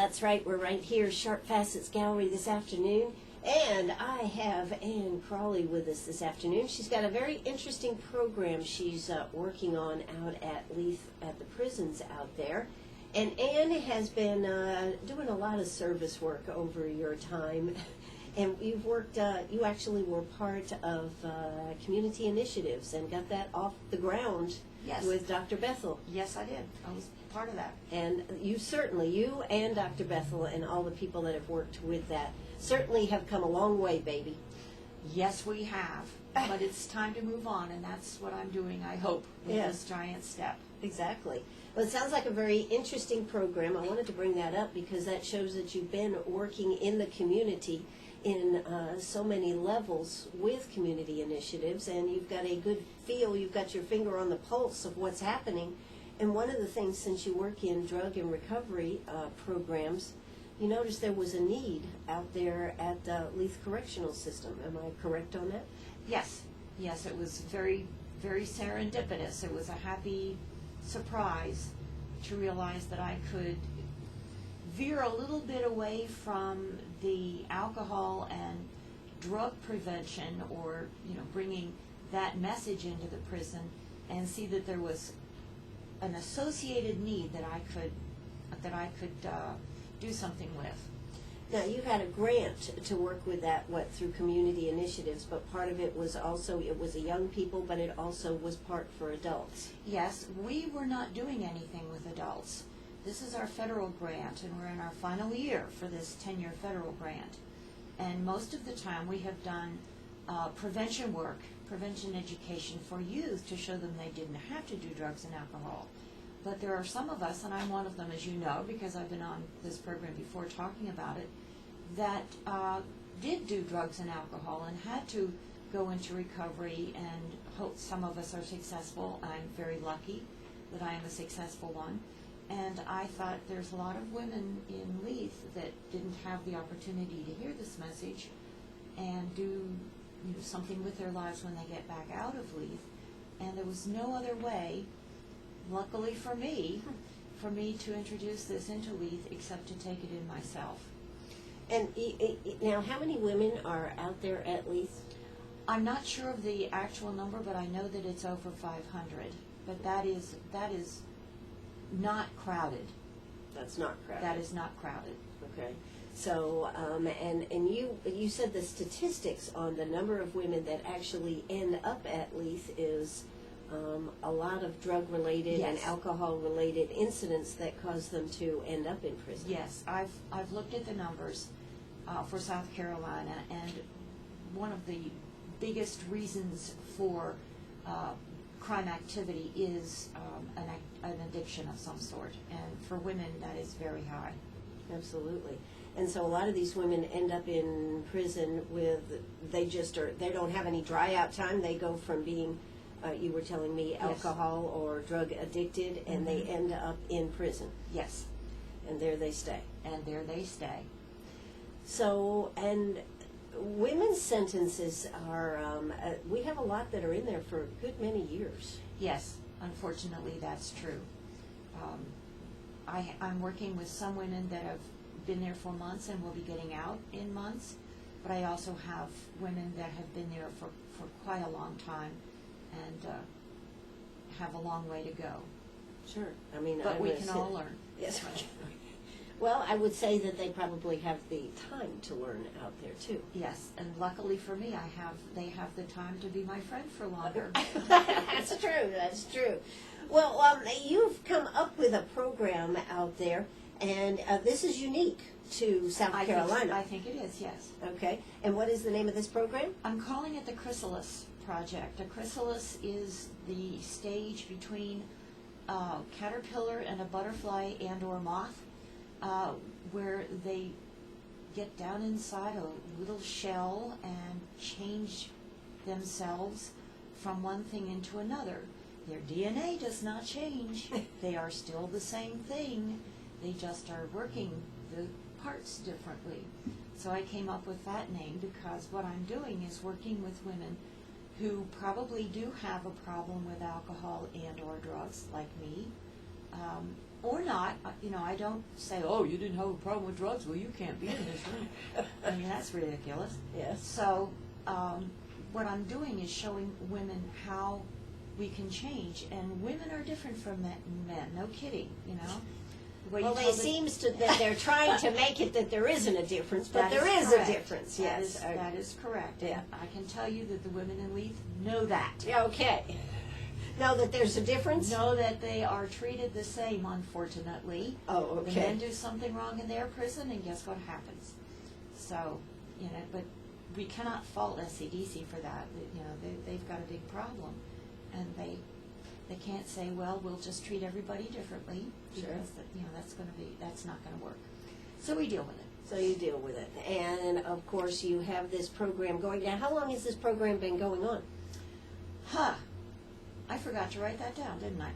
That's right, we're right here, Sharp Facets Gallery this afternoon, and I have Ann Crawley with us this afternoon. She's got a very interesting program she's working on out at Leath at the prisons out there. And Ann has been doing a lot of service work over your time, and you've worked, you actually were part of community initiatives and got that off the ground. Yes. With Dr. Bethel. Yes, I did. I was part of that. And you and Dr. Bethel and all the people that have worked with that certainly have come a long way, baby. Yes, we have. But it's time to move on, and that's what I'm doing, I hope, with this giant step. Exactly. Well, it sounds like a very interesting program. I wanted to bring that up because that shows that you've been working in the community in so many levels with community initiatives, and you've got a good feel, you've got your finger on the pulse of what's happening. And one of the things, since you work in drug and recovery programs, you noticed there was a need out there at the Leath Correctional System. Am I correct on that? Yes. Yes, it was very, very serendipitous. It was a happy surprise to realize that I could veer a little bit away from the alcohol and drug prevention, or bringing that message into the prison, and see that there was an associated need that I could do something with. Now, you had a grant to work with that, through community initiatives, but part of it was also, it was a young people, but it also was part for adults. Yes, we were not doing anything with adults. This is our federal grant, and we're in our final year for this 10-year federal grant. And most of the time we have done prevention work, prevention education for youth to show them they didn't have to do drugs and alcohol. But there are some of us, and I'm one of them, as you know, because I've been on this program before talking about it, that did do drugs and alcohol and had to go into recovery, and hope some of us are successful. I'm very lucky that I am a successful one. And I thought there's a lot of women in Leath that didn't have the opportunity to hear this message and do something with their lives when they get back out of Leath. And there was no other way, luckily for me to introduce this into Leath except to take it in myself. And now, how many women are out there at Leath? I'm not sure of the actual number, but I know that it's over 500. But that is not crowded. That's not crowded. That is not crowded. Okay. So, and you said the statistics on the number of women that actually end up at Leath is a lot of drug-related and alcohol-related incidents that cause them to end up in prison. Yes, I've looked at the numbers for South Carolina, and one of the biggest reasons for crime activity is an addiction of some sort, and for women that is very high. Absolutely. And so a lot of these women end up in prison with, they don't have any dry out time. They go from being, you were telling me, alcohol or drug addicted, and they end up in prison. Yes. And there they stay. And there they stay. So, and women's sentences are, we have a lot that are in there for a good many years. Yes, unfortunately that's true. I'm working with some women that have been there for months and will be getting out in months, but I also have women that have been there for quite a long time and have a long way to go. Sure. I mean, but we can all learn. Yes, we can. Well, I would say that they probably have the time to learn out there too. Yes, and luckily for me, they have the time to be my friend for longer. That's true. That's true. Well, you've come up with a program out there, and this is unique to South Carolina. I think it is, yes. Okay. And what is the name of this program? I'm calling it the Chrysalis Project. A chrysalis is the stage between a caterpillar and a butterfly and or moth, where they get down inside a little shell and change themselves from one thing into another. Their DNA does not change. They are still the same thing. They just are working the parts differently. So I came up with that name because what I'm doing is working with women who probably do have a problem with alcohol and or drugs, like me, or not. I don't say, oh, you didn't have a problem with drugs, well, you can't be in this room. I mean, that's ridiculous. Yes. So what I'm doing is showing women how we can change, and women are different from men. No kidding, The way Well, you they tell the- seems to that they're trying to make it that there isn't a difference, but That there is correct. a difference. Yes. That is correct. Yeah. And I can tell you that the women in Leath know that. Okay. Know that there's a difference? Know that they are treated the same, unfortunately. Oh, The okay. men do something wrong in their prison, and guess what happens? So, but we cannot fault SCDC for that. They've got a big problem, and they can't say, well, we'll just treat everybody differently, Sure. because that's not going to work. So we deal with it. So you deal with it. And, of course, you have this program going. Now, how long has this program been going on? I forgot to write that down, didn't I?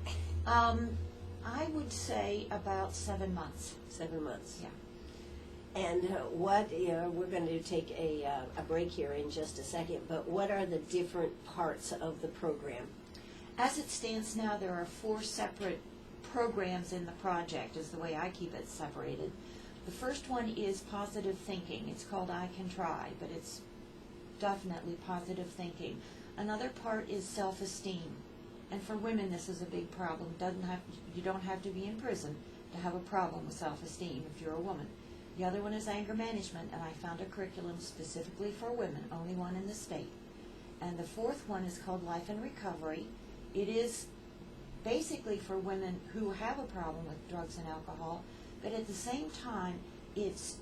I would say about 7 months. 7 months. Yeah. And we're going to take a break here in just a second, but what are the different parts of the program? As it stands now, there are 4 separate programs in the project, is the way I keep it separated. The first one is positive thinking. It's called I Can Try, but it's definitely positive thinking. Another part is self-esteem. And for women, this is a big problem. You don't have to be in prison to have a problem with self-esteem if you're a woman. The other one is anger management, and I found a curriculum specifically for women, only one in the state. And the fourth one is called Life and Recovery. It is basically for women who have a problem with drugs and alcohol, but at the same time, it's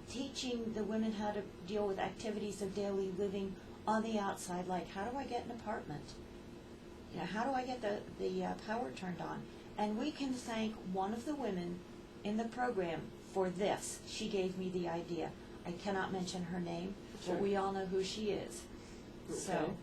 teaching the women how to deal with activities of daily living on the outside, like how do I get an apartment? How do I get the power turned on? And we can thank one of the women in the program for this. She gave me the idea. I cannot mention her name, Sure. but we all know who she is. So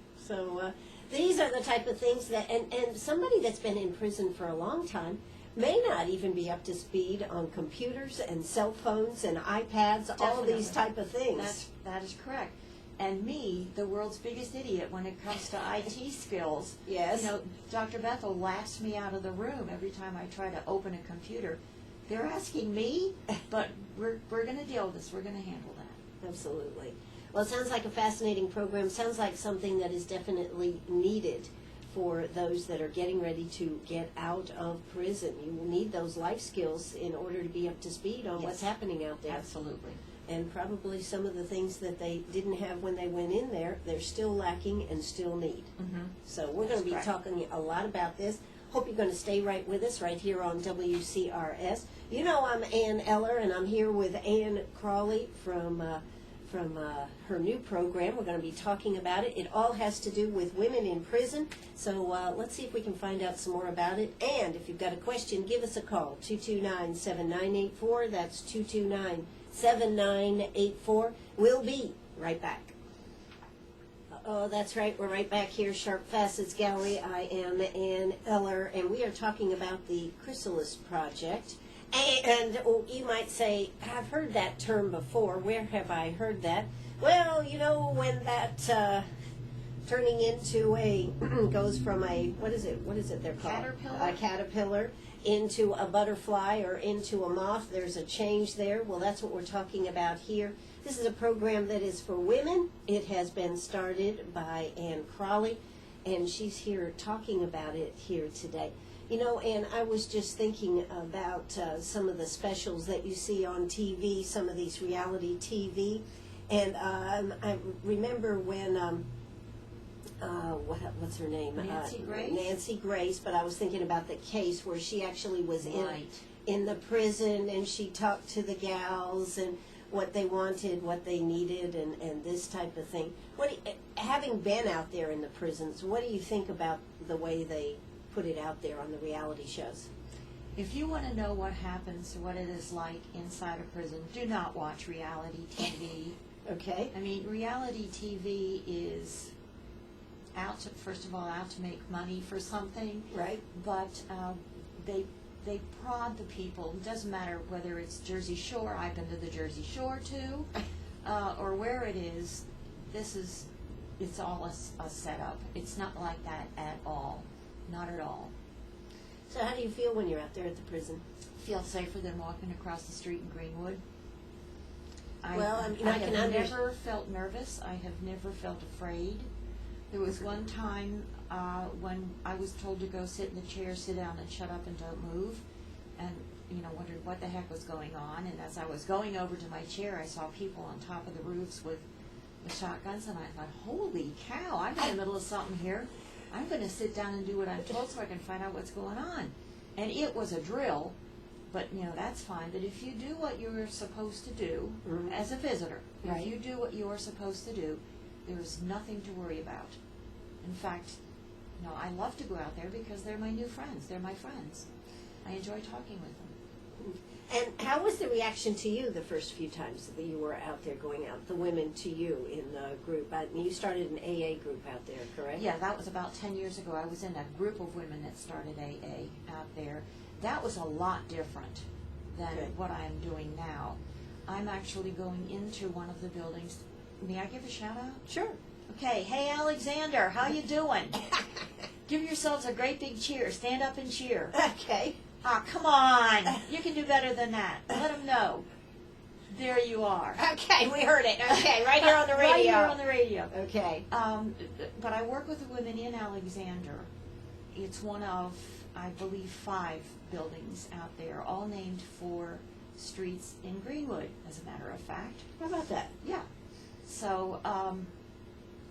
these are the type of things that, and somebody that's been in prison for a long time may not even be up to speed on computers and cell phones and iPads, all of these Definitely. type of things. That is correct. And me, the world's biggest idiot when it comes to IT skills. Yes. Dr. Bethel laughs me out of the room every time I try to open a computer. They're asking me, but we're going to deal with this. We're going to handle that. Absolutely. Well, it sounds like a fascinating program. Sounds like something that is definitely needed for those that are getting ready to get out of prison. You will need those life skills in order to be up to speed on what's happening out there. Absolutely. And probably some of the things that they didn't have when they went in there, they're still lacking and still need. Mm-hmm. So we're going to be correct. talking a lot about this. Hope you're going to stay right with us right here on WCRS. I'm Ann Eller, and I'm here with Ann Crawley from her new program. We're going to be talking about it. It all has to do with women in prison. So let's see if we can find out some more about it. And if you've got a question, give us a call, 229-7984. That's 229-7984. We'll be right back. Oh, that's right. We're right back here, Sharp Facets Gallery. I am Ann Eller, and we are talking about the Chrysalis project. And you might say, I've heard that term before. Where have I heard that? Well, when that turning into goes from what is it they're called? Caterpillar? A caterpillar into a butterfly or into a moth. There's a change there. Well, that's what we're talking about here. This is a program that is for women. It has been started by Ann Crawley, and she's here talking about it here today. And I was just thinking about some of the specials that you see on TV, some of these reality TV, and I remember when, what's her name? Nancy Grace? Nancy Grace, but I was thinking about the case where she actually was Right. in the prison, and she talked to the gals and what they wanted, what they needed, and this type of thing. Having been out there in the prisons, what do you think about the way they put it out there on the reality shows? If you want to know what happens, what it is like inside a prison, do not watch reality TV. Okay. I mean, reality TV is first of all, out to make money for something. Right. But they prod the people. It doesn't matter whether it's Jersey Shore. I've been to the Jersey Shore too, or where it is. It's all a setup. It's not like that at all. Not at all. So how do you feel when you're out there at the prison? feel safer than walking across the street in Greenwood. Well, I mean, I can have never felt nervous. I have never felt afraid. There was one time when I was told to go sit in the chair, sit down and shut up and don't move, and wondered what the heck was going on. And as I was going over to my chair, I saw people on top of the roofs with shotguns, and I thought, holy cow, I'm in the middle of something here. I'm going to sit down and do what I'm told so I can find out what's going on. And it was a drill, but that's fine. But if you do what you're supposed to do as a visitor, Right. if you do what you're supposed to do, there's nothing to worry about. In fact, I love to go out there because they're my new friends. They're my friends. I enjoy talking with them. And how was the reaction to you the first few times that you were out there going out, the women to you in the group? I mean, you started an AA group out there, correct? Yeah, that was about 10 years ago. I was in a group of women that started AA out there. That was a lot different than what I am doing now. I'm actually going into one of the buildings. May I give a shout out? Sure. Okay, hey Alexander, how you doing? Give yourselves a great big cheer. Stand up and cheer. Okay. Ah, come on. You can do better than that. Let them know. There you are. Okay, we heard it. Okay, right here on the radio. Right here on the radio. Okay. But I work with the women in Alexander. It's one of, I believe, 5 buildings out there, all named for streets in Greenwood, as a matter of fact. How about that? Yeah. So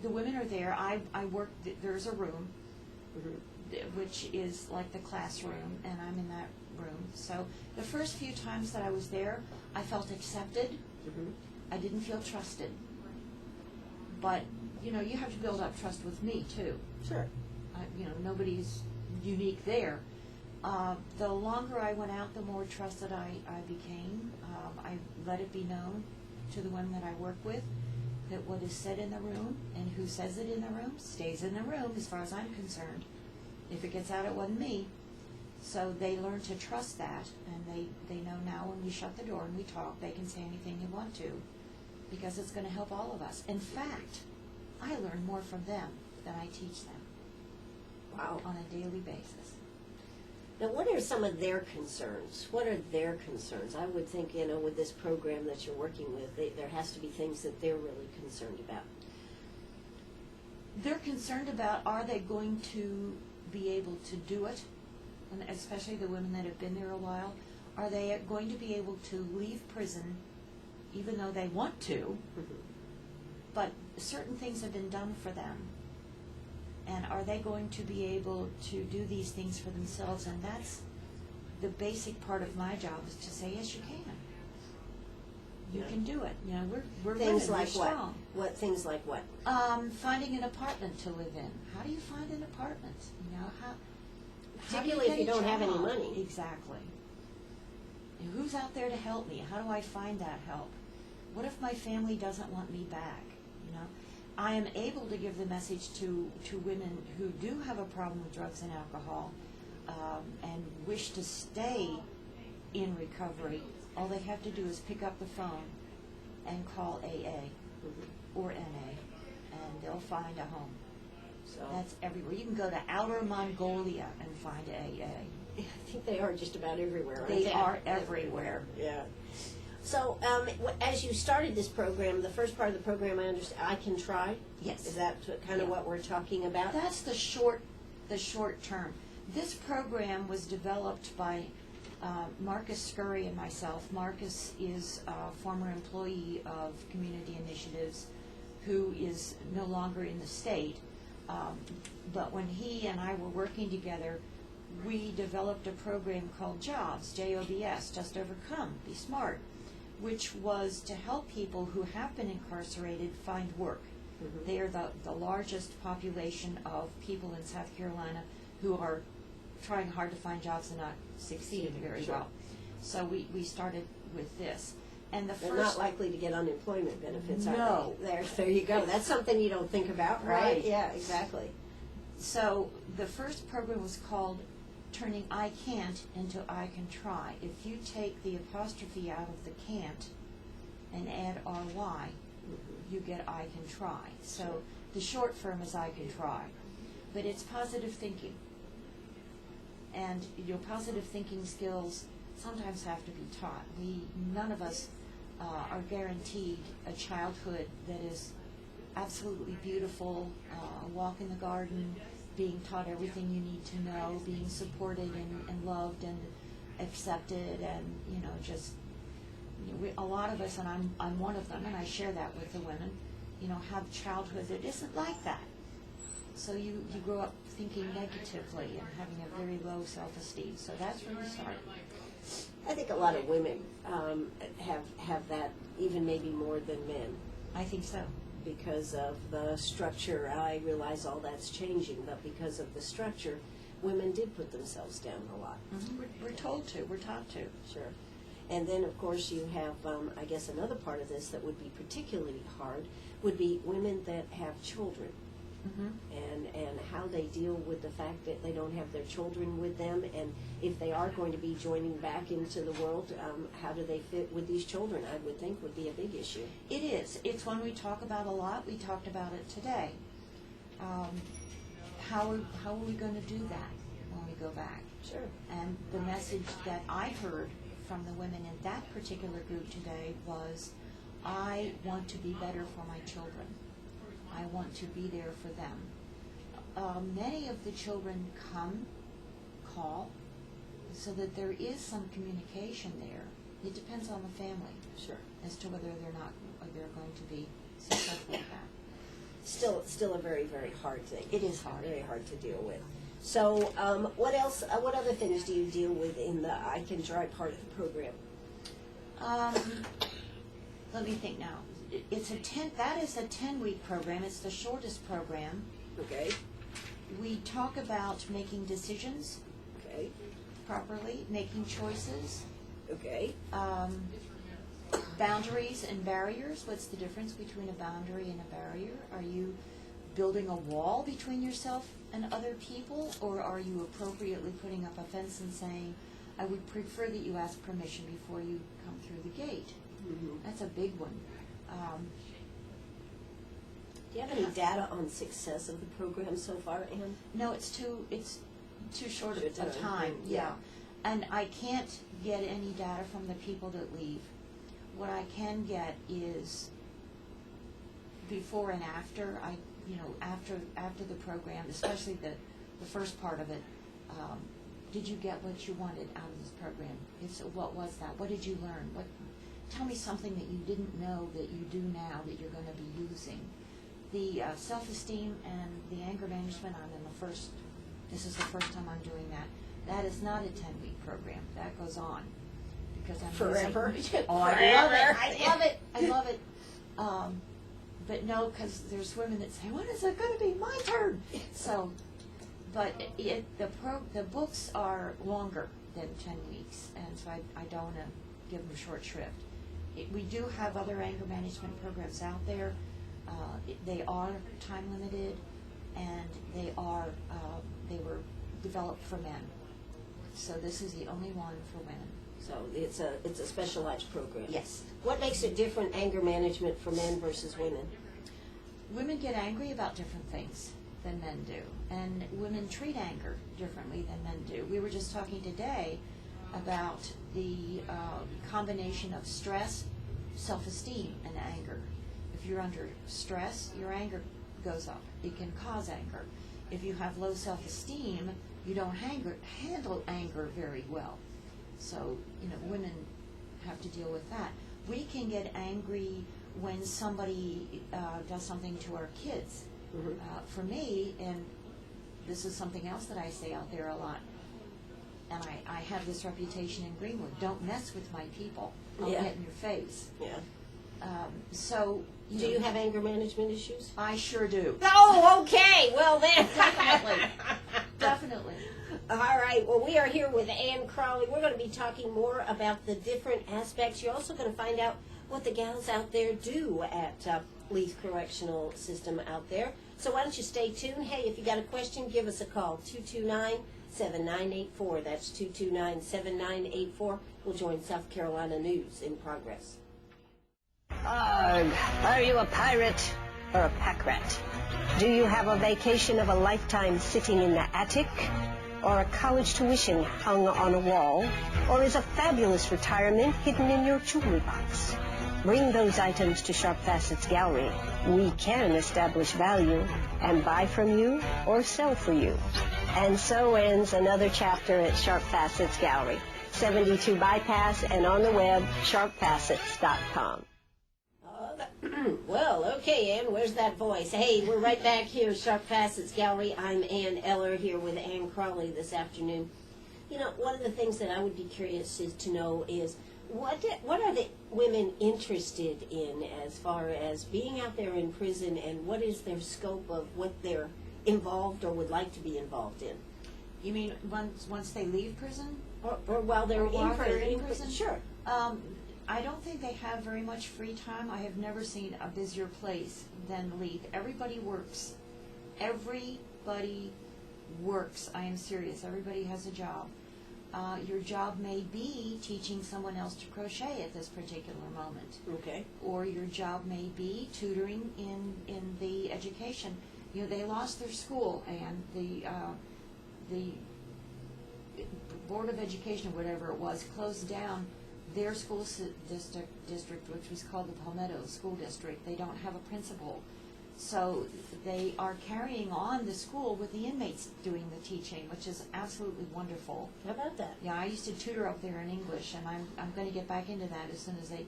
the women are there. I work, there's a room, which is like the classroom, and I'm in that room. So the first few times that I was there, I felt accepted. I didn't feel trusted. But, you have to build up trust with me, too. Sure. Nobody's unique there. The longer I went out, the more trusted I became. I let it be known to the women that I work with that what is said in the room and who says it in the room stays in the room as far as I'm concerned. If it gets out, it wasn't me. So they learn to trust that, and they know now when we shut the door and we talk, they can say anything they want to, because it's going to help all of us. In fact, I learn more from them than I teach them. Wow. On a daily basis. Now, what are some of their concerns? What are their concerns? I would think, with this program that you're working with, there has to be things that they're really concerned about. They're concerned about, are they going to be able to do it, and especially the women that have been there a while. Are they going to be able to leave prison even though they want to, but certain things have been done for them? And are they going to be able to do these things for themselves? And that's the basic part of my job, is to say, yes, you can. You can do it. We're Things women, like we're what? strong. What things like what? Finding an apartment to live in. How do you find an apartment? How Particularly do if you you get a don't have any job? money. Exactly. And who's out there to help me? How do I find that help? What if my family doesn't want me back? I am able to give the message to women who do have a problem with drugs and alcohol and wish to stay in recovery. All they have to do is pick up the phone and call AA or NA, and they'll find a home. So That's everywhere. You can go to Outer Mongolia and find AA. I think they are just about everywhere. Aren't They are everywhere. Yeah. So, as you started this program, the first part of the program, I understand, I Can Try? Yes. Is that kind of what we're talking about? That's the short term. This program was developed by Marcus Scurry and myself. Marcus is a former employee of Community Initiatives who is no longer in the state. But when he and I were working together, we developed a program called JOBS, J-O-B-S, Just Overcome, Be Smart, which was to help people who have been incarcerated find work. They are the largest population of people in South Carolina who are trying hard to find jobs and not succeeding very well. So we started with this. And They're not likely to get unemployment benefits, are No. they? There you go. That's something you don't think about, right? Right. Yeah, exactly. So the first program was called Turning I Can't into I Can Try. If you take the apostrophe out of the can't and add RY, you get I Can Try. So the short form is I Can Try. But it's positive thinking. And your positive thinking skills sometimes have to be taught. None of us are guaranteed a childhood that is absolutely beautiful, walk in the garden, being taught everything you need to know, being supported and loved and accepted, and just a lot of us, and I'm one of them, and I share that with the women, have childhood that isn't like that. So you grow up thinking negatively and having a very low self-esteem. So that's where you start. I think a lot of women have that, even maybe more than men. I think so. Because of the structure, I realize all that's changing, but because of the structure, women did put themselves down a lot. Mm-hmm. We're told to. We're taught to. Sure. And then, of course, you have, I guess, another part of this that would be particularly hard would be women that have children. Mm-hmm. And how they deal with the fact that they don't have their children with them, and if they are going to be joining back into the world, how do they fit with these children, I would think would be a big issue. It is. It's one we talk about a lot. We talked about it today. How are we going to do that when we go back? Sure. And the message that I heard from the women in that particular group today was, I want to be better for my children. I want to be there for them. Many of the children call, so that there is some communication there. It depends on the family, Sure. as to whether they're going to be successful with that. Still a very, very hard thing. It is hard. Very hard to deal with. So, what else? What other things do you deal with in the I Can Drive part of the program? Let me think now. That is a 10-week program. It's the shortest program. Okay. We talk about making decisions Okay. properly, making choices, Okay. boundaries and barriers. What's the difference between a boundary and a barrier? Are you building a wall between yourself and other people, or are you appropriately putting up a fence and saying, I would prefer that you ask permission before you come through the gate? Mm-hmm. That's a big one. Do you have any data on success of the program so far, Anne? No, it's too short Short of time. time. Yeah. Yeah, and I can't get any data from the people that leave. What I can get is before and after. After the program, especially the first part of it. Did you get what you wanted out of this program? If so, what was that? What did you learn? Tell me something that you didn't know that you do now that you're going to be using. The self-esteem and the anger management, this is the first time I'm doing that. That is not a 10-week program. That goes on. Because I'm Forever. Oh, I love it. I love it. I love it. But no, because there's women that say, when is it going to be my turn? So, but the books are longer than 10 weeks, and so I don't want to give them short shrift. We do have other anger management programs out there. They are time limited, and they were developed for men. So this is the only one for women. So it's a specialized program. Yes. What makes it different, anger management, for men versus women? Women get angry about different things than men do, and women treat anger differently than men do. We were just talking today about the combination of stress, self-esteem, and anger. If you're under stress, your anger goes up. It can cause anger. If you have low self-esteem, you don't handle anger very well. So, women have to deal with that. We can get angry when somebody does something to our kids. Mm-hmm. For me, and this is something else that I say out there a lot, and I have this reputation in Greenwood, don't mess with my people. I'll Yeah. get in your face. Yeah. So, Do you have anger management issues? I sure do. Oh, okay. Well then. Definitely. Definitely. All right. Well, we are here with Anne Crawley. We're going to be talking more about the different aspects. You're also going to find out what the gals out there do at Leath Correctional System out there. So why don't you stay tuned? Hey, if you got a question, give us a call, 229-7984. That's 229-7984. We'll join South Carolina News in progress. Arg, are you a pirate or a pack rat? Do you have a vacation of a lifetime sitting in the attic? or a college tuition hung on a wall, or is a fabulous retirement hidden in your jewelry box? Bring those items to Sharp Facets Gallery. We can establish value and buy from you or sell for you. And so ends another chapter at Sharp Facets Gallery, 72 Bypass, and on the web, sharpfacets.com. Well, okay, Ann, where's that voice? Hey, we're right back here, Sharp Facets Gallery. I'm Ann Eller here with Ann Crawley this afternoon. You know, one of the things that I would be curious to know is what are the women interested in as far as being out there in prison, and what is their scope of what they're involved or would like to be involved in? You mean once they leave prison? Or while they're While in they're prison? in prison? Sure. I don't think they have very much free time. I have never seen a busier place than Leath. Everybody works. Everybody works. I am serious. Everybody has a job. Your job may be teaching someone else to crochet at this particular moment. Okay. Or your job may be tutoring in the education. You know, they lost their school, and the Board of Education, or whatever it was, closed down their school district, which was called the Palmetto School District. They don't have a principal. So they are carrying on the school with the inmates doing the teaching, which is absolutely wonderful. How about that? Yeah, I used to tutor up there in English, and I'm going to get back into that as soon as they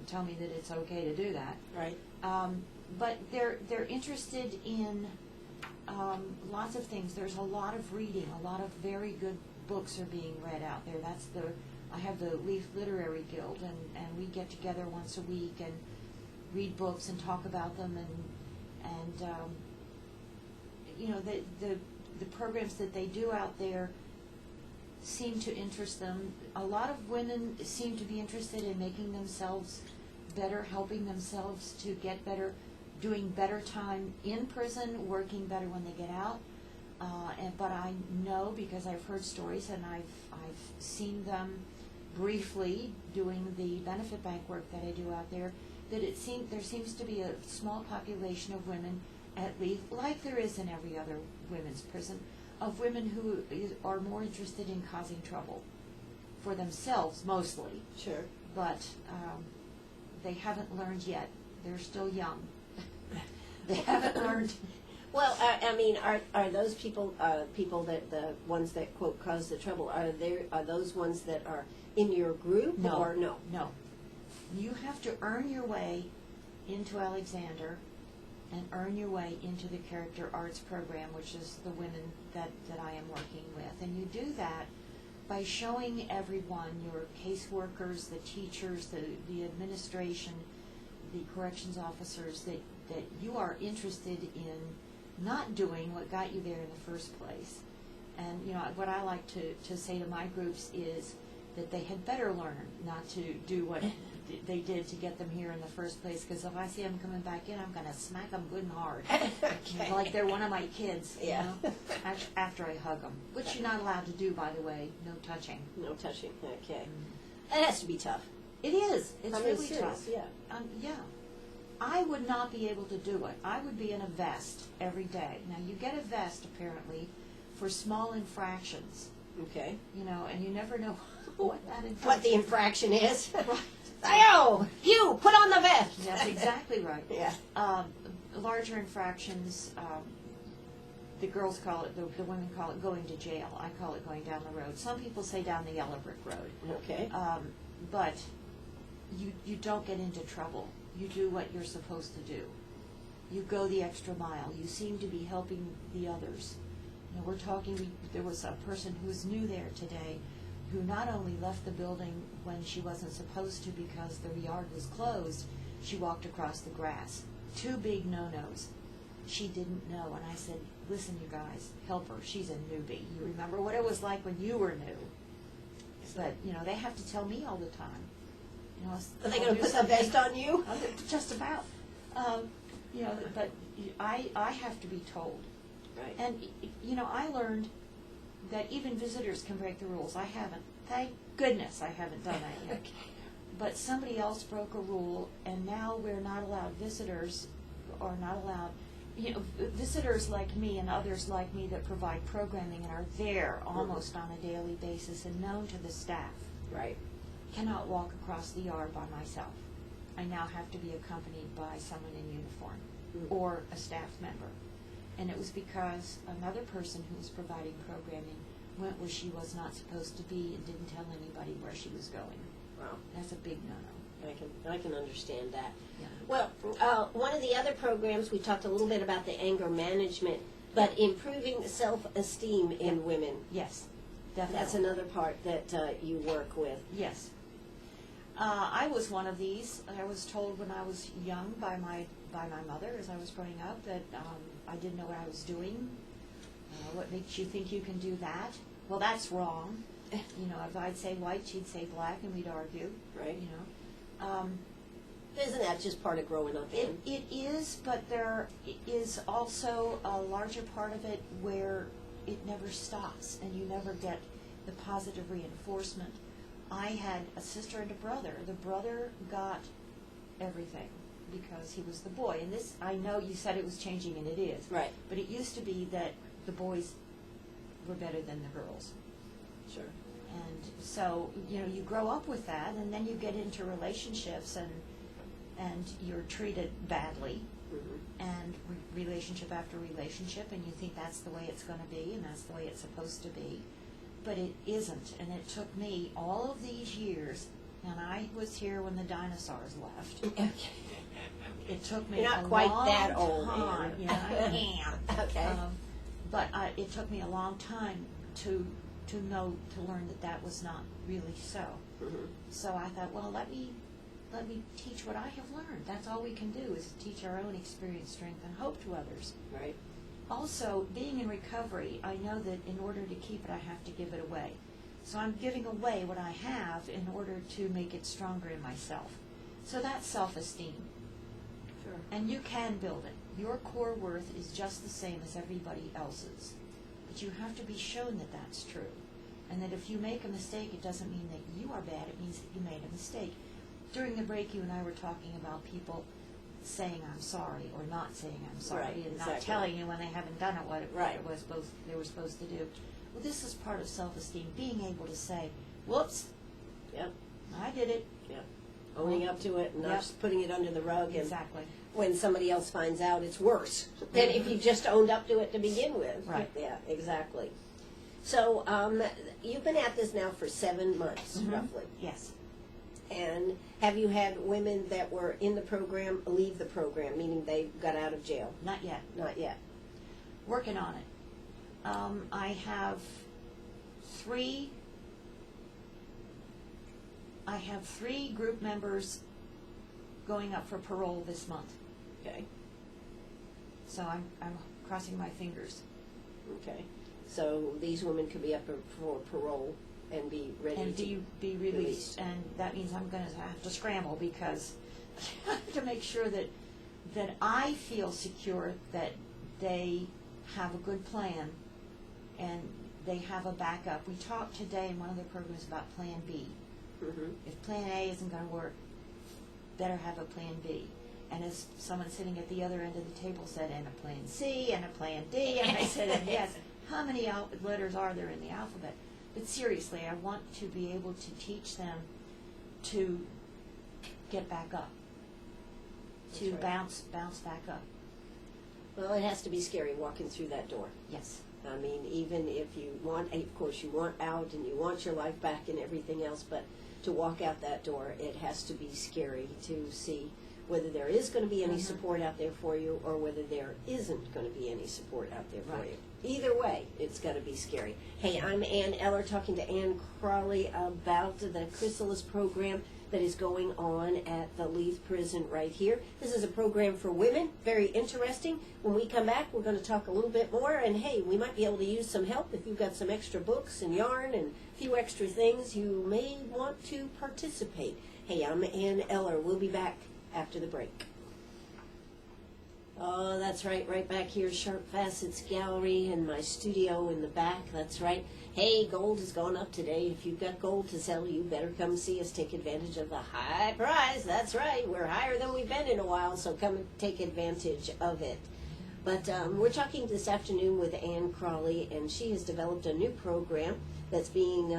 tell me that it's okay to do that. Right. But they're interested in lots of things. There's a lot of reading. A lot of very good books are being read out there. I have the Leath Literary Guild, and we get together once a week and read books and talk about them, and the programs that they do out there seem to interest them. A lot of women seem to be interested in making themselves better, helping themselves to get better, doing better time in prison, working better when they get out. But I know, because I've heard stories and I've seen them briefly doing the benefit bank work that I do out there, that there seems to be a small population of women at Leath, like there is in every other women's prison, of women who are more interested in causing trouble for themselves mostly. Sure. But they haven't learned yet. They're still young. They haven't learned. Well, I mean, are those people that the ones that quote cause the trouble? Are those ones that are in your group? No. Or no? No. You have to earn your way into Alexander and earn your way into the character arts program, which is the women that I am working with. And you do that by showing everyone, your caseworkers, the teachers, the administration, the corrections officers, that you are interested in not doing what got you there in the first place. And what I like to say to my groups is that they had better learn not to do what they did to get them here in the first place, because if I see them coming back in, I'm going to smack them good and hard. Okay. Like they're one of my kids, Yeah. after I hug them. Which you're not allowed to do, by the way, no touching. No touching. Okay. That has to be tough. It is. It's I mean, really serious, tough. yeah. Yeah. I would not be able to do it. I would be in a vest every day. Now, you get a vest, apparently, for small infractions, Okay. and you never know what that infraction What the infraction is? Right. Oh, you put on the vest. That's exactly right. Yeah. Larger infractions, the girls call it, the women call it going to jail. I call it going down the road. Some people say down the Eller brick road. Okay. But you don't get into trouble. You do what you're supposed to do. You go the extra mile. You seem to be helping the others. We're talking, there was a person who was new there today who not only left the building when she wasn't supposed to because the yard was closed, she walked across the grass. 2 big no-nos. She didn't know, and I said, listen, you guys, help her. She's a newbie. You remember what it was like when you were new. But, they have to tell me all the time. Are they going to put the vest on you? Just about. But I have to be told. Right. And, I learned that even visitors can break the rules. I haven't. Thank goodness I haven't done that yet. Okay. But somebody else broke a rule, and now we're not allowed, visitors are not allowed visitors like me and others like me that provide programming and are there almost on a daily basis and known to the staff Right. cannot walk across the yard by myself. I now have to be accompanied by someone in uniform or a staff member. And it was because another person who was providing programming went where she was not supposed to be and didn't tell anybody where she was going. Wow. That's a big no-no. I can understand that. Yeah. Well, one of the other programs, we talked a little bit about the anger management, but improving self-esteem in women. Yes, definitely. That's another part that you work with. Yes. I was one of these. I was told when I was young by my mother as I was growing up that I didn't know what I was doing. What makes you think you can do that? Well, that's wrong. If I'd say white, she'd say black, and we'd argue. Right. Isn't Isn't that just part of growing up in? It is, but there is also a larger part of it where it never stops, and you never get the positive reinforcement. I had a sister and a brother. The brother got everything because he was the boy. And this, I know you said it was changing, and it is. Right. But it used to be that the boys were better than the girls. Sure. And so, you grow up with that, and then you get into relationships, and you're treated badly, and relationship after relationship, and you think that's the way it's going to be, and that's the way it's supposed to be. But it isn't, and it took me all of these years, and I was here when the dinosaurs left. It took me You're not a quite long that old, time. Ann. Yeah, I am. Okay. But it took me a long time to learn that was not really so. So I thought, well, let me teach what I have learned. That's all we can do is teach our own experience, strength, and hope to others. Right. Also, being in recovery, I know that in order to keep it, I have to give it away. So I'm giving away what I have in order to make it stronger in myself. So that's self-esteem. Sure. And you can build it. Your core worth is just the same as everybody else's. But you have to be shown that that's true. And that if you make a mistake, it doesn't mean that you are bad. It means that you made a mistake. During the break, you and I were talking about people saying I'm sorry or not saying I'm sorry, Right, and exactly. not telling you when they haven't done it what Right. it was they were supposed to do. Well, this is part of self-esteem, being able to say, whoops, Yep. I did it. Yep. Owning up to it and not Yep. just putting it under the rug. And Exactly. when somebody else finds out, it's worse than if you just owned up to it to begin with. Right. Yeah, exactly. So you've been at this now for 7 months, roughly. Yes. And have you had women that were in the program leave the program, meaning they got out of jail? Not yet. Not yet. Working on it. I have three group members going up for parole this month. Okay. So I'm crossing my fingers. Okay. So these women could be up for parole and be ready And to be released. And that means I'm going to have to scramble because I have to make sure that I feel secure that they have a good plan and they have a backup. We talked today in one of the programs about Plan B. If Plan A isn't going to work, better have a Plan B. And as someone sitting at the other end of the table said, and a Plan C, and a Plan D, and I said, and yes, how many letters are there in the alphabet? But seriously, I want to be able to teach them to get back up, to That's right. bounce back up. Well, it has to be scary walking through that door. Yes. I mean, even if you want, of course, you want out and you want your life back and everything else, but to walk out that door, it has to be scary to see whether there is going to be any support out there for you or whether there isn't going to be any support out there for Right. you. Either way, it's going to be scary. Hey, I'm Ann Eller talking to Ann Crawley about the Chrysalis program that is going on at the Leath prison right here. This is a program for women, very interesting. When we come back, we're going to talk a little bit more, and hey, we might be able to use some help if you've got some extra books and yarn and a few extra things. You may want to participate. Hey, I'm Ann Eller. We'll be back after the break. Oh, that's right back here, Sharp Facets Gallery in my studio in the back, that's right. Hey, gold has gone up today. If you've got gold to sell, you better come see us. Take advantage of the high price, that's right. We're higher than we've been in a while, so come and take advantage of it. But we're talking this afternoon with Ann Crawley, and she has developed a new program that's being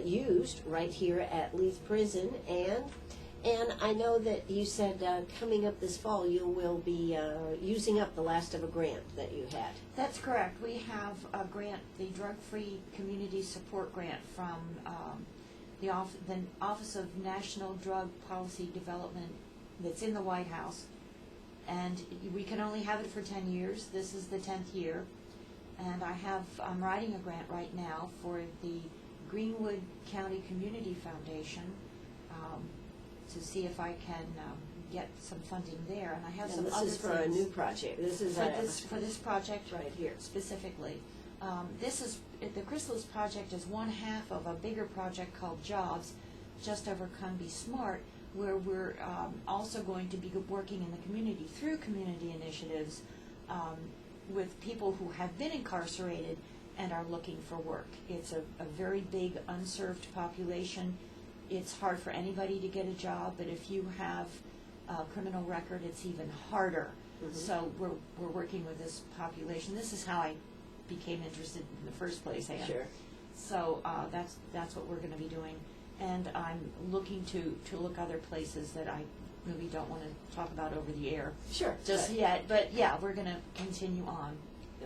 used right here at Leath Prison. And I know that you said coming up this fall you will be using up the last of a grant that you had. That's correct. We have a grant, the Drug-Free Community Support Grant from the Office of National Drug Policy Development that's in the White House. And we can only have it for 10 years. This is the 10th year. And I'm writing a grant right now for the Greenwood County Community Foundation to see if I can get some funding there. And I have some other things. This is for a new project. This is for this project right here specifically. The Chrysalis project is one half of a bigger project called Jobs, just over Come Be Smart, where we're also going to be working in the community through community initiatives with people who have been incarcerated and are looking for work. It's a very big unserved population. It's hard for anybody to get a job, but if you have a criminal record, it's even harder. Mm-hmm. So we're working with this population. This is how I became interested in the first place, Ann. Sure. So that's what we're going to be doing. And I'm looking to look other places that I really don't want to talk about over the air just yet. But yeah, we're going to continue on.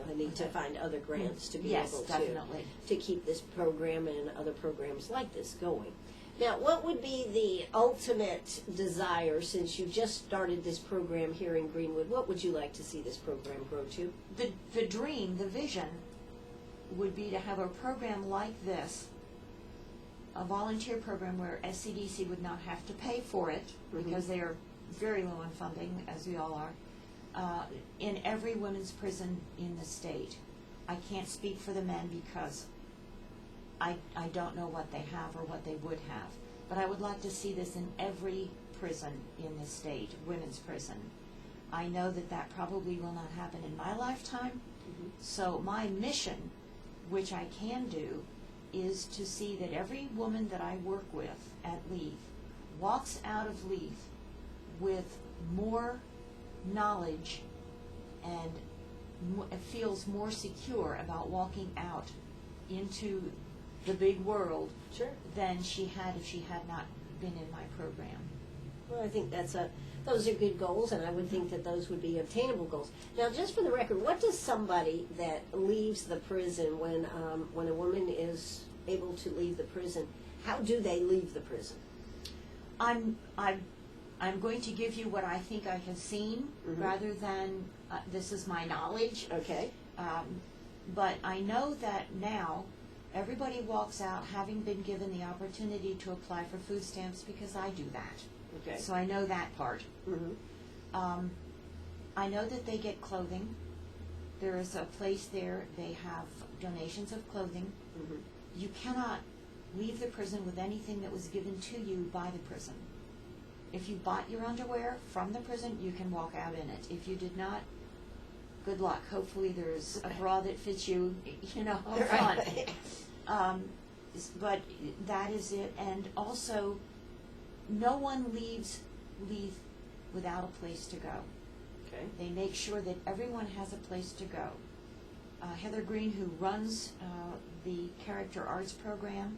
I need to find other grants to be yes, able definitely. to keep this program and other programs like this going. Now, what would be the ultimate desire, since you just started this program here in Greenwood? What would you like to see this program grow to? The dream, the vision, would be to have a program like this, a volunteer program where SCDC would not have to pay for it, mm-hmm. because they are very low on funding, as we all are, in every women's prison in the state. I can't speak for the men because I don't know what they have or what they would have. But I would like to see this in every prison in the state, women's prison. I know that probably will not happen in my lifetime. Mm-hmm. So my mission, which I can do, is to see that every woman that I work with at Leath walks out of Leath with more knowledge and feels more secure about walking out into the big world than she had if she had not been in my program. Well, I think those are good goals, and I would think that those would be obtainable goals. Now, just for the record, what does somebody that leaves the prison when a woman is able to leave the prison, how do they leave the prison? I'm going to give you what I think I have seen, mm-hmm. rather than this is my knowledge. Okay. But I know that now everybody walks out having been given the opportunity to apply for food stamps because I do that. Okay. So I know that part. Mm-hmm. I know that they get clothing. There is a place there, they have donations of clothing. Mm-hmm. You cannot leave the prison with anything that was given to you by the prison. If you bought your underwear from the prison, you can walk out in it. If you did not, good luck. Hopefully there's a bra that fits you, up front. But that is it. And also, no one leaves Leath without a place to go. Okay. They make sure that everyone has a place to go. Heather Green, who runs the Character Arts program,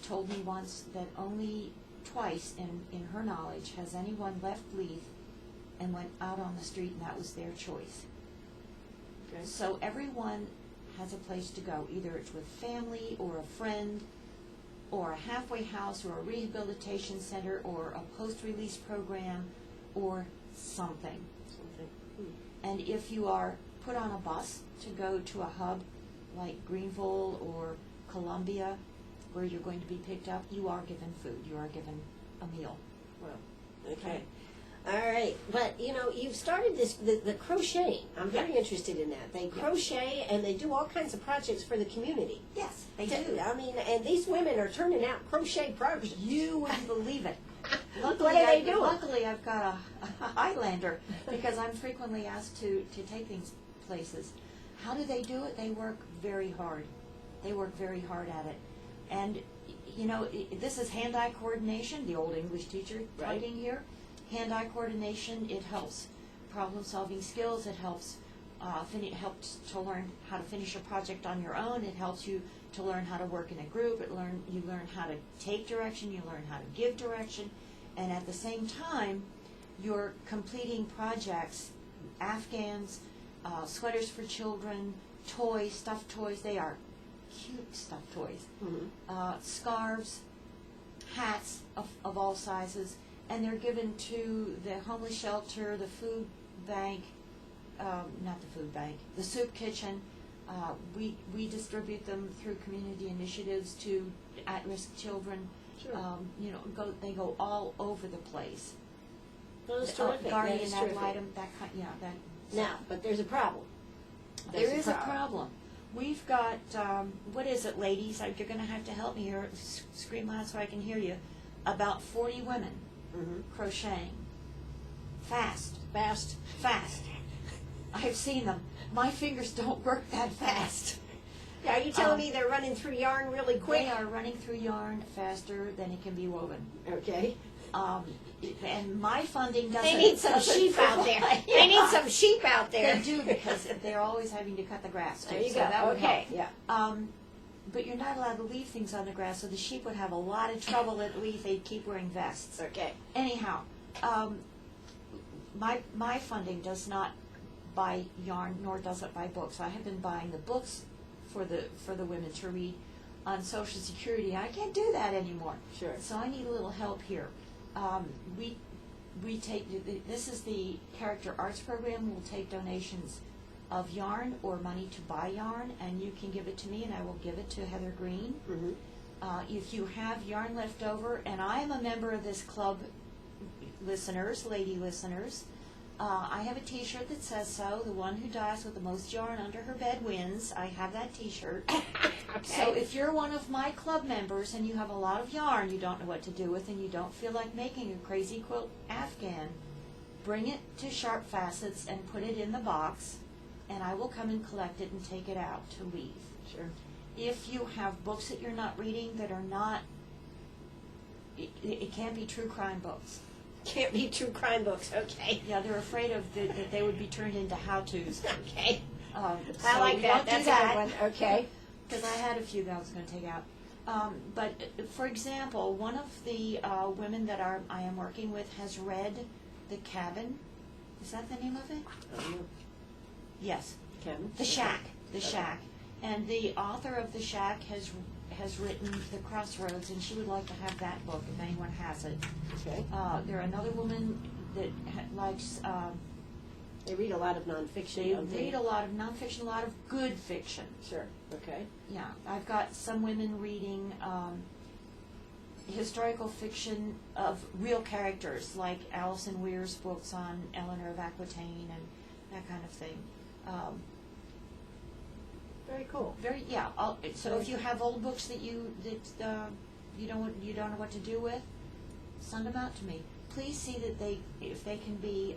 told me once that only twice in her knowledge has anyone left Leath and went out on the street, and that was their choice. Okay. So everyone has a place to go. Either it's with family or a friend or a halfway house or a rehabilitation center or a post-release program or something. And if you are put on a bus to go to a hub like Greenville or Columbia where you're going to be picked up, you are given food. You are given a meal. Well, okay. All right, but you've started the crocheting. I'm very interested in that. They crochet and they do all kinds of projects for the community. Yes, they do. I mean, and these women are turning out crochet projects. You wouldn't believe it. Luckily, what are they doing? Luckily, I've got a Highlander because I'm frequently asked to take these places. How do they do it? They work very hard. They work very hard at it. And, this is hand-eye coordination, the old English teacher talking here. Hand-eye coordination, it helps problem-solving skills, it helps It helps to learn how to finish a project on your own. It helps you to learn how to work in a group. You learn how to take direction. You learn how to give direction. And at the same time, you're completing projects, Afghans, sweaters for children, toys, stuffed toys. They are cute stuffed toys. Scarves, hats of all sizes. And they're given to the homeless shelter, the food bank, not the food bank, the soup kitchen. We distribute them through community initiatives to at-risk children. Sure. They go all over the place. Well, that's terrific. Guardian That is ad terrific. litem, that kind, that. Now, but there's a problem. There is a problem. We've got, what is it, ladies? You're going to have to help me here. Scream loud so I can hear you. About 40 women crocheting. Fast. I've seen them. My fingers don't work that fast. Are you telling me they're running through yarn really quick? They are running through yarn faster than it can be woven. Okay. And my funding doesn't. They need some sheep out there. They need some sheep out there. They do, because they're always having to cut the grass too. There you so go. That would Okay. help. Yeah. But you're not allowed to leave things on the grass, so the sheep would have a lot of trouble at Leath. They'd keep wearing vests. Okay. Anyhow, my funding does not buy yarn, nor does it buy books. I have been buying the books for the women to read on Social Security. I can't do that anymore. Sure. So I need a little help here. We take, this is the Character Arts Program. We'll take donations of yarn or money to buy yarn, and you can give it to me, and I will give it to Heather Green. If you have yarn left over, and I am a member of this club, lady listeners, I have a t-shirt that says so. The one who dies with the most yarn under her bed wins. I have that t-shirt. So if you're one of my club members and you have a lot of yarn you don't know what to do with, and you don't feel like making a crazy quilt Afghan, bring it to Sharp Facets and put it in the box, and I will come and collect it and take it out to Leath. Sure. If you have books that you're not reading that are not, it can't be true crime books. Can't be true crime books. Okay. Yeah, they're afraid of that they would be turned into how-tos. Okay. So I like we that. won't do That's a that. good one. Okay. Because I had a few that I was going to take out. But for example, one of the women that I am working with has read The Cabin. Is that the name of it? Yes. Kevin. The Shack. The Shack. And the author of The Shack has written The Crossroads, and she would like to have that book if anyone has it. Okay. There another woman that likes. They read a lot of nonfiction. They don't read a lot of nonfiction, a lot of good fiction. Sure. Okay. Yeah, I've got some women reading historical fiction of real characters, like Alison Weir's books on Eleanor of Aquitaine and that kind of thing. Very cool. So if you have old books that you don't know what to do with, send them out to me. Please see that if they can be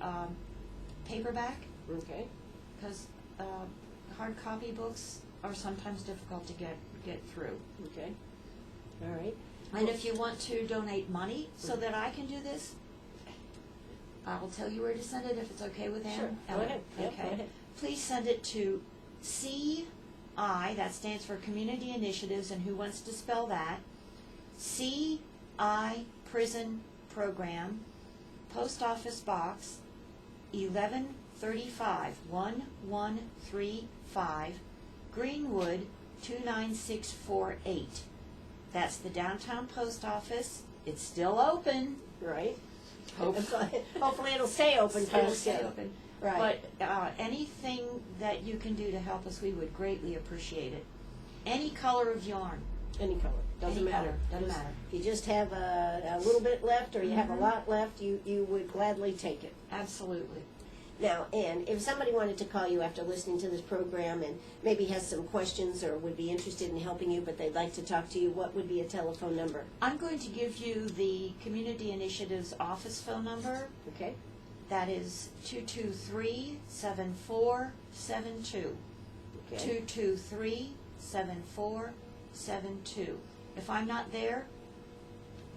paperback, Okay. because hard copy books are sometimes difficult to get through. Okay. All right. And if you want to donate money so that I can do this, I will tell you where to send it if it's okay with Ann. Sure. Go ahead. Yep, Okay. go ahead. Please send it to CI, that stands for Community Initiatives, and who wants to spell that? CI Prison Program, Post Office Box 1135, 1135, Greenwood 29648. That's the downtown post office. It's still open. Right. Hopefully. Hopefully it'll stay open. It'll folks. stay open. Right. But anything that you can do to help us, we would greatly appreciate it. Any color of yarn. Any color. Doesn't Any matter. color. Doesn't Just- matter. If you just have a little bit left or you have a Mhm. lot left, you would gladly take it. Absolutely. Now, Ann, if somebody wanted to call you after listening to this program and maybe has some questions or would be interested in helping you, but they'd like to talk to you, what would be a telephone number? I'm going to give you the Community Initiatives office phone number. Okay? That is 223-7472. Okay. 223-7472. If I'm not there,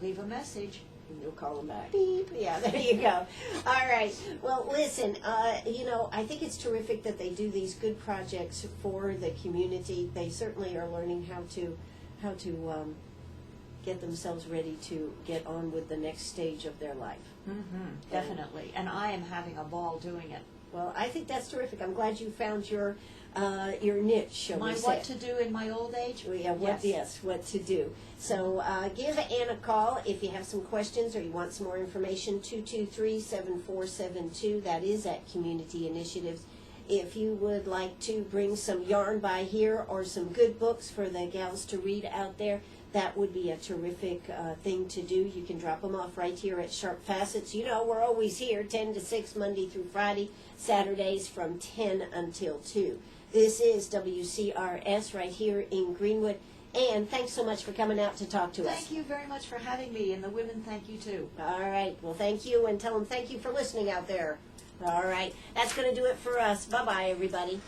leave a message. You'll call them back. Beep. Yeah, there you go. All right. Well, listen, I think it's terrific that they do these good projects for the community. They certainly are learning how to get themselves ready to get on with the next stage of their life. Definitely. And I am having a ball doing it. Well, I think that's terrific. I'm glad you found your niche, shall we say. What to do in my old age? Well, yeah, what to do. So give Ann a call if you have some questions or you want some more information, 223-7472. That is at Community Initiatives. If you would like to bring some yarn by here or some good books for the gals to read out there, that would be a terrific thing to do. You can drop them off right here at Sharp Facets. You know, we're always here 10 to 6, Monday through Friday, Saturdays from 10 until 2. This is WCRS right here in Greenwood. And thanks so much for coming out to talk to us. Thank you very much for having me, and the women thank you too. All right. Well, thank you, and tell them thank you for listening out there. All right. That's going to do it for us. Bye-bye, everybody.